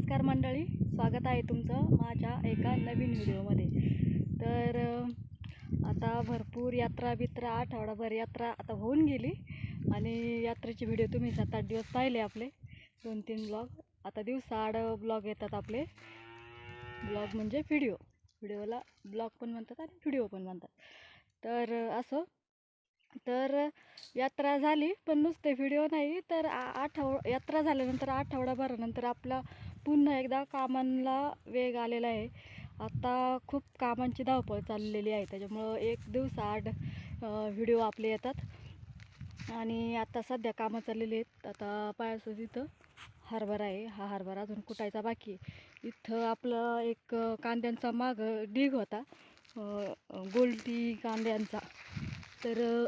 नमस्कार मंडळी, स्वागत आहे तुमचं माझ्या एका नवीन व्हिडिओमध्ये। तर आता भरपूर यात्रा आठवडाभर यात्रा आता होऊन गेली आणि यात्रेचे व्हिडिओ तुम्ही 7-8 दिवस पाहिले आपले 2-3 ब्लॉग। आता दिवसाआड ब्लॉग येतात आपले। ब्लॉग म्हणजे व्हिडिओला ब्लॉग पण म्हणतात आणि व्हिडिओ पण म्हणतात। तर असं तर यात्रा झाली पण नुसते व्हिडिओ नाही, तर यात्रा झाल्यानंतर आठवडाभरानंतर आपला पुन्हा एकदा कामांना वेग आलेला आहे। आता खूप कामांची धावपळ चाललेली आहे, त्याच्यामुळं एक दिवसाआड व्हिडिओ आपले येतात। आणि आता सध्या कामं चाललेली आहेत। आता पायासोबत इथं हरभरा आहे, हा हरभरा अजून कुटायचा बाकी आहे। इथं आपलं एक कांद्यांचा माग ढीग होता, गोलटी कांद्यांचा। तर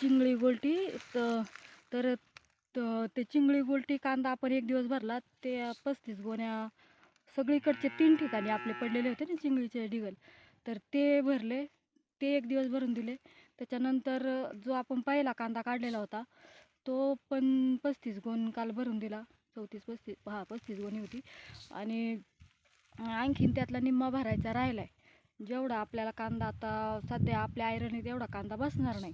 चिंगळी गोलटी तर ते चिंगळी गोलटी कांदा आपण एक दिवस भरला, ते 35 गोण्या सगळीकडचे 3 ठिकाणी आपले पडलेले होते ना चिंगळीचे ढिगल, तर ते भरले, ते एक दिवस भरून दिले। त्याच्यानंतर जो आपण पहिला कांदा काढलेला होता तो पण 35 गोण काल भरून दिला। 35 गोणी होती आणि आणखीन त्यातला निम्मा भरायचा राहिला आहे। जेवढा आपल्याला कांदा आता सध्या आपल्या आयरनीत एवढा कांदा बसणार नाही,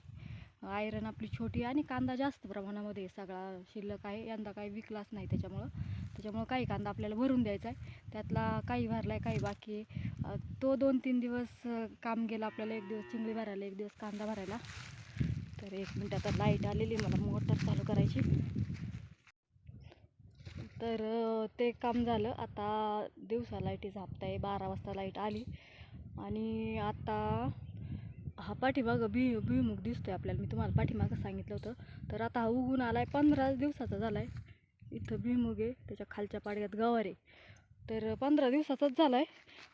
आयरन आपली छोटी आणि कांदा जास्त प्रमाणामध्ये सगळा शिल्लक आहे। यंदा काही विकलाच नाही, त्याच्यामुळं काही कांदा आपल्याला भरून द्यायचा आहे। त्यातला काही भरलाय, काही बाकी आहे। तो 2-3 दिवस काम गेलं आपल्याला, एक दिवस चिंगळी भरायला, एक दिवस कांदा भरायला। तर 1 मिनिट, आता लाईट आलेली, मला मोटर चालू करायची। तर ते काम झालं। आता दिवसा लाईटीचा हप्ता आहे, 12 वाजता लाईट आली आणि आता हा पाठीमागं भुईमुग दिसतोय आपल्याला, मी तुम्हाला पाठीमागं सांगितलं होतं। तर आता हा उगून आलाय, 15 दिवसाचा झालाय। इथं भुईमुग आहे, त्याच्या खालच्या पाड्यात गवार आहे। तर 15 दिवसाचाच झालाय,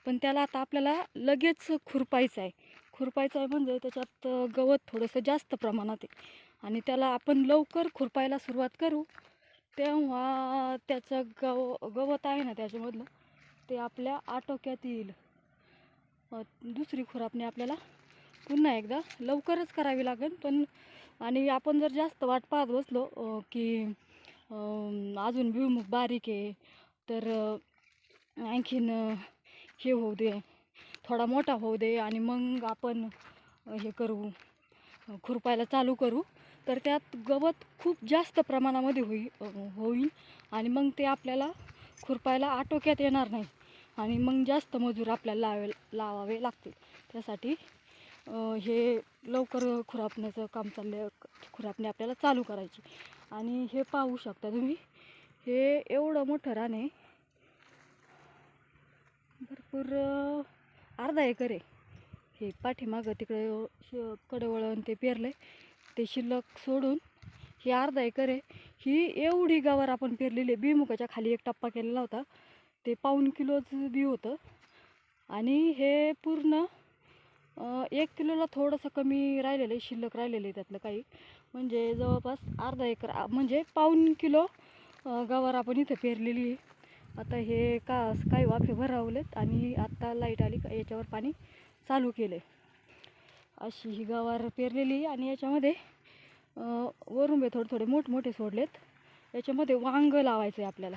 पण त्याला आता आपल्याला लगेच खुरपायचं आहे म्हणजे त्याच्यात गवत थोडंसं जास्त प्रमाणात आहे आणि त्याला आपण लवकर खुरपायला सुरुवात करू तेव्हा त्याचं गवत आहे ना त्याच्यामधलं ते आपल्या आटोक्यात येईल। दुसरी खुरपणी आपल्याला पुन्हा एकदा लवकरच करावी लागेल। पण आणि आपण जर जास्त वाट पाहत बसलो की अजून भुईमुग बारीक आहे, तर आणखीन हे होऊ दे, थोडा मोठा होऊ दे आणि मग आपण हे करू, खुरपायला चालू करू, तर त्यात गवत खूप जास्त प्रमाणामध्ये होईल आणि मग ते आपल्याला खुरपायला आटोक्यात येणार नाही आणि मग जास्त मजूर आपल्याला लावावे लागतील। त्यासाठी हे लवकर खुरपण्याचं काम चाललं, खुरपणी आपल्याला चालू करायची। आणि हे पाहू शकता तुम्ही, हे एवढं मोठं रान आहे, भरपूर अर्धा एकर आहे। हे पाठीमागं तिकडे कडवळण ते पेरलंय, ते शिल्लक सोडून हे अर्धा एकर आहे। ही एवढी गवार आपण पेरलेली आहे। भुईमुगाच्या खाली एक टप्पा केलेला होता, ते 1.25 किलोचं बी होतं आणि हे पूर्ण 1 किलोला थोडंसं कमी राहिलेलं आहे, शिल्लक राहिलेलं आहे त्यातलं काही, म्हणजे जवळपास अर्धा एकर म्हणजे 1.25 किलो गवार आपण इथं पेरलेली आहे। आता हे काही वाफे भरावलेत आणि आता लाईट आली का याच्यावर पाणी चालू केलं आहे। अशी ही गवार पेरलेली आणि याच्यामध्ये वरुंबे थोडे मोठे सोडलेत, याच्यामध्ये वांग लावायचं आहे आपल्याला,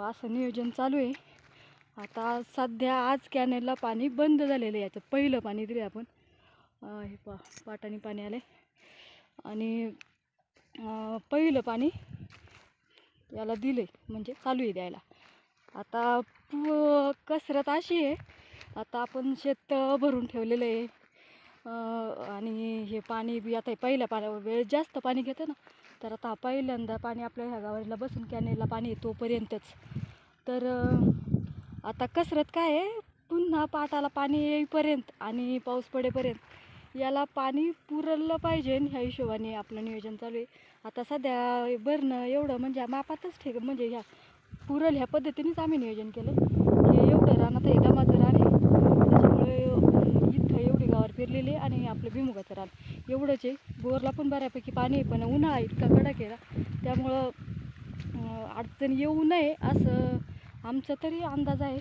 असं नियोजन चालू आहे। आता सध्या आज कॅनेलला पाणी बंद झालेलं आहे, याचं पहिलं पाणी दिले आपण, हे पाटाने पाणी आले आणि पहिलं पाणी याला दिले म्हणजे चालू आहे द्यायला। आता कसरत अशी आहे, आता आपण शेत भरून ठेवलेलं आहे आणि हे पाणी बी आता पहिल्या पाण्यावर वेळ जास्त पाणी घेतं ना, तर आता पहिल्यांदा पाणी आपल्या ह्या गावाला बसून कॅनेलला पाणी आहे तोपर्यंतच। तर आता कसरत काय आहे, पुन्हा पाटाला पाणी येईपर्यंत आणि पाऊस पडेपर्यंत याला पाणी पुरलं पाहिजे, ह्या हिशोबाने आपलं नियोजन चालू आहे। आता सध्या भरणं एवढं म्हणजे मापातच म्हणजे ह्या पुरल ह्या पद्धतीनेच आम्ही नियोजन केलं। हे एवढं रानात आहे, दमाचं रान आहे, त्याच्यामुळे इथं एवढी गावार फिरलेली आणि आपलं भुईमुगाचं रान एवढंच आहे। बोरला पण बऱ्यापैकी पाणी आहे, पण उन्हाळा इतका कडक आहे ना, त्यामुळं अडचण येऊ नये असं आमचा तरी अंदाज आहे,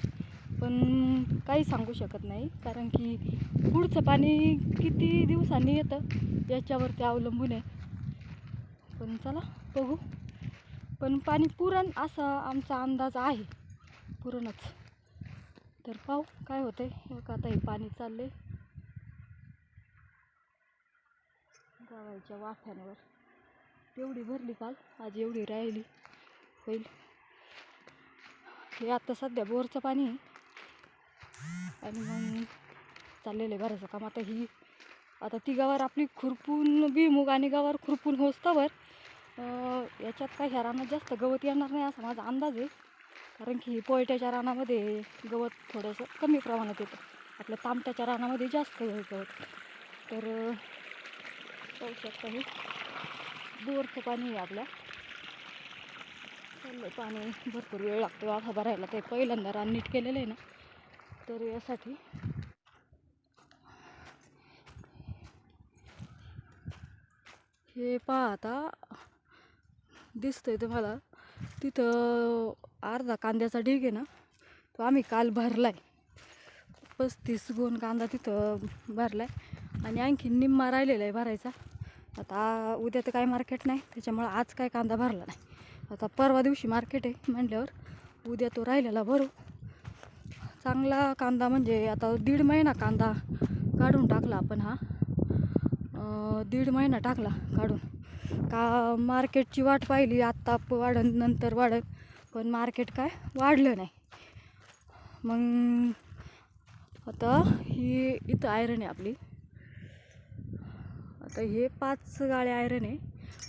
पण काही सांगू शकत नाही, कारण की पुढचं पाणी किती दिवसांनी येतं याच्यावरती अवलंबून आहे। पण चला बघू, पण पाणी पुरण असा आमचा अंदाज आहे, पुरणच. तर पाहू काय होतंय. आता हे पाणी चालले गावाच्या वाफ्यांवर. एवढी भरली काल, आज एवढी राहिली होईल. हे आता सध्या बोरचं पाणी आहे आणि मग चाललेलं आहे भरायचं काम. आता ती गवार आपली खुरपून, भुईमूग आणि गवार खुरपून होस्तवर याच्यात काय ह्या रानात जास्त गवत येणार नाही असा माझा अंदाज आहे. कारण की पोयट्याच्या रानामध्ये गवत थोडंसं कमी प्रमाणात येतं, आपल्या तामट्याच्या रानामध्ये जास्त गवत. तर पाहू शकता हे बोरचं पाणी आहे आपल्या. चाललं पाणी भरपूर वेळ लागतो आता भरायला. ते पहिल्यांदा रान नीट केलेलं आहे ना, तर यासाठी. हे पहा आता दिसतंय तुम्हाला तिथं अर्धा कांद्याचा ढीग आहे ना, तो आम्ही काल भरलाय. 35 गोण कांदा तिथं भरलाय आणि आणखी निम्मा राहिलेला आहे भरायचा. आता उद्या तर काय मार्केट नाही, त्याच्यामुळं आज काय कांदा भरला नाही. आता परवा दिवशी मार्केट आहे म्हटल्यावर उद्या तो राहिलेला भरू. चांगला कांदा म्हणजे आता 1.5 महिना कांदा काढून टाकला आपण. हा 1.5 महिना टाकला काढून. का मार्केटची वाट पाहिली, आत्ता वाढन नंतर वाढन, पण मार्केट काय वाढलं नाही. मग आता ही इथं आयरन आहे आपली. आता हे 5 गाळे आयरन आहे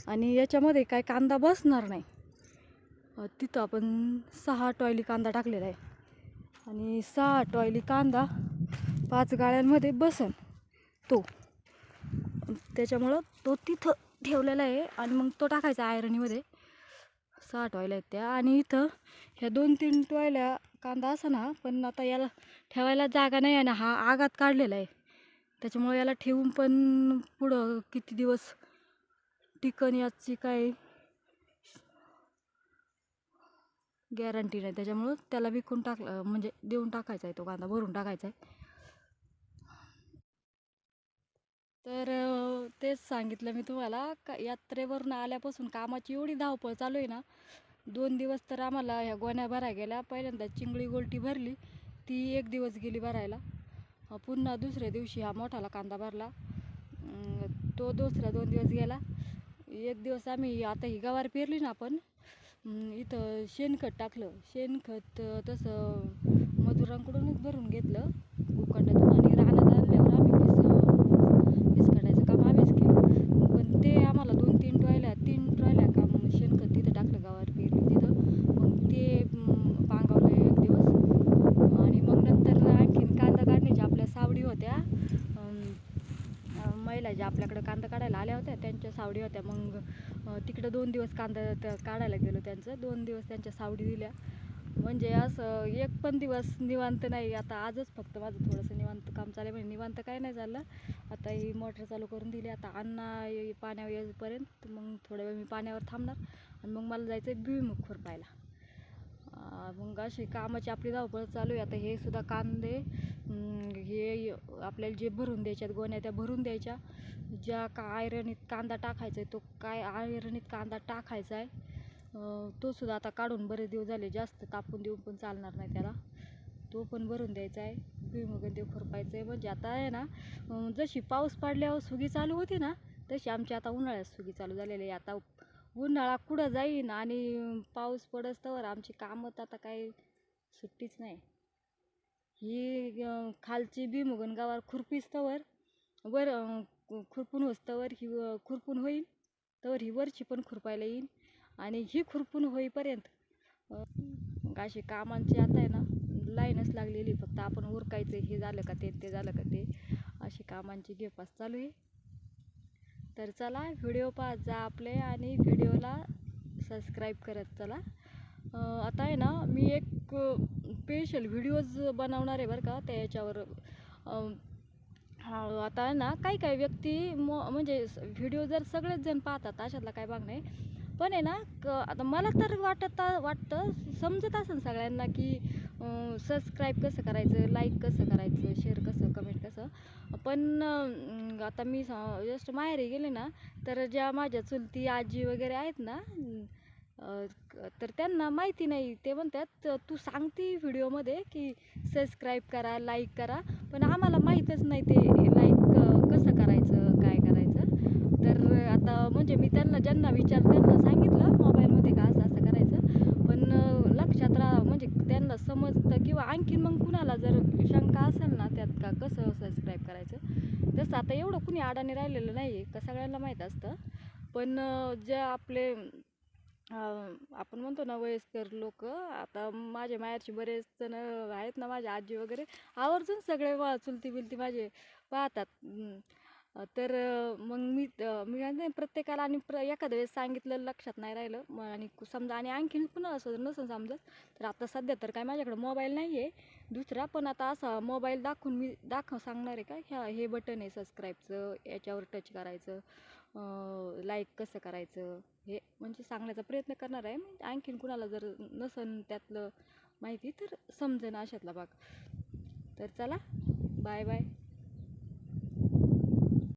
आणि याच्यामध्ये काय कांदा बसणार नाही. तिथं आपण 6 टॉयली कांदा टाकलेला आहे आणि 6 टॉयली कांदा 5 गाळ्यांमध्ये बसन तो. त्याच्यामुळं तो तिथं ठेवलेला आहे आणि मग तो टाकायचा आयरनीमध्ये. 6 टॉयल्या आहेत त्या. आणि इथं ह्या 2-3 टॉयल्या कांदा असा ना, पण आता याला ठेवायला जागा नाही आहे ना, हा आगात काढलेला आहे. त्याच्यामुळे याला ठेवून पण पुढं किती दिवस टिकन याची काय गॅरंटी नाही. त्याच्यामुळं त्याला विकून टाकलं म्हणजे देऊन टाकायचा आहे, तो कांदा भरून टाकायचा आहे. तर तेच सांगितलं मी तुम्हाला का यात्रेवरून आल्यापासून कामाची एवढी धावपळ चालू आहे ना. 2 दिवस तर आम्हाला ह्या गोण्या भरायला गेल्या. पहिल्यांदा चिंगळी गोलटी भरली, ती 1 दिवस गेली भरायला. पुन्हा दुसऱ्या दिवशी हा मोठाला कांदा भरला, तो दुसरा 2 दिवस गेला. 1 दिवस आम्ही आता ही गवार पेरली ना आपण, इथं शेणखत टाकलं. शेणखत तसं मजुरांकडूनच भरून घेतलं उकंडातून आणि रानात आणल्यावर आम्ही काढायचं काम आम्हीच केलं. पण ते आम्हाला 3 ट्रॉयल्या काम शेणखत तिथं टाकलं, गवार पेरली तिथं. मग ते पांगवलं 1 दिवस आणि मग नंतर आणखीन कांदा काढण्याच्या आपल्या सावडी होत्या. महिला ज्या आपल्याकडे कांदा काढायला आल्या होत्या त्यांच्या सावडी होत्या. मग तिकडं 2 दिवस कांदा काढायला गेलो त्यांचं. 2 दिवस त्यांच्या सावडी दिल्या. म्हणजे असं एक पण दिवस निवांत नाही. आता आजच फक्त माझं थोडंसं निवांत काम चालू आहे. म्हणजे निवांत काय नाही झालं. आता ही मोटर चालू करून दिली. आता अण्णा पाण्यावर येईपर्यंत मग थोड्या वेळ मी पाण्यावर थांबणार आणि मग मला जायचं आहे भुईमूग खुरपायला. मग अशी कामाची आपली धावपळ चालू आहे. आता हे सुद्धा कांदे हे आपल्याला जे भरून द्यायच्यात गोण्या, त्या भरून द्यायच्या. ज्या का आयरनीत कांदा टाकायचा आहे, तो काय आयरनीत कांदा टाकायचा आहे, तो सुद्धा आता काढून बरेच दिवस झाले. जास्त तापून देऊन पण चालणार नाही त्याला, तो पण भरून द्यायचा आहे. भुईमूग ते खुरपायचं आहे. म्हणजे आता आहे ना, जशी पाऊस पडल्यावर सुगी चालू होती ना, तशी आमची आता उन्हाळ्यात सुगी चालू झालेली आहे. आता उन्हाळा कुठं जाईन आणि पाऊस पडस्तवर आमची कामं तर आता काही सुट्टीच नाही. ही खालची भुईमूग गवार खुरपीस्तवर वर खुरपून होस्तवर ही खुरपून होईल, तर ही वरची पण खुरपायला येईल. आणि ही खुरपून होईपर्यंत अशी कामांची आता आहे ना लाईनच लागलेली. फक्त आपण उरकायचं, हे झालं का ते झालं का ते, अशी कामांची गेपास चालू आहे. तर चला व्हिडिओ पाहत जा आपले आणि व्हिडिओला सबस्क्राईब करत चला. आता आहे ना मी एक स्पेशल व्हिडिओज बनवणार आहे बरं का त्या याच्यावर. आता आहे ना काही व्यक्ती म्हणजे व्हिडिओ जर सगळेच जण पाहतात अशातला काय भाग नाही. पण आहे ना आता मला तर वाटतं समजत असेल सगळ्यांना की सबस्क्राईब कसं करायचं, लाईक कसं करायचं, शेअर कसं, कमेंट कसं. पण आता मी जस्ट माहेरी गेले ना, तर ज्या माझ्या चुलती आजी वगैरे आहेत ना, तर त्यांना माहिती नाही. ते म्हणतात तू सांगती व्हिडिओमध्ये की सबस्क्राईब करा, लाईक करा, पण आम्हाला माहीतच नाही ते लाईक कसं करायचं, काय करायचं. तर आता म्हणजे मी ज्यांना त्यांना सांगितलं मोबाईलमध्ये का असं असं करायचं, पण लक्षात म्हणजे त्यांना समजतं. किंवा आणखीन मग कुणाला जर शंका असेल ना त्यात का कसं सबस्क्राईब करायचं, तसं आता एवढं कुणी अडाणी राहिलेलं नाही आहे, का सगळ्यांना माहीत असतं. पण जे आपले आपण म्हणतो ना वयस्कर लोक, आता माझ्या माहेरचे बरेच जण आहेत ना, माझ्या आजी वगैरे, आवर्जून सगळे चुलती बिलती माझे पाहतात. तर मग मी म्हणते प्रत्येकाला, आणि एखाद्या वेळेस सांगितलं लक्षात नाही राहिलं आणि समजा, आणि आणखीन पुन्हा असं नसेल समजत, तर आता सध्या तर काय माझ्याकडे मोबाईल नाही आहे दुसरा, पण आता असा मोबाईल दाखवून मी सांगणार आहे का हे बटन आहे सबस्क्राईबचं, याच्यावर टच करायचं, लाईक कसं करायचं, हे म्हणजे सांगण्याचा प्रयत्न करणार आहे. आणखीन कुणाला जर नसन त्यातलं माहिती तर समजेन अशातला भाग. तर चला, बाय बाय.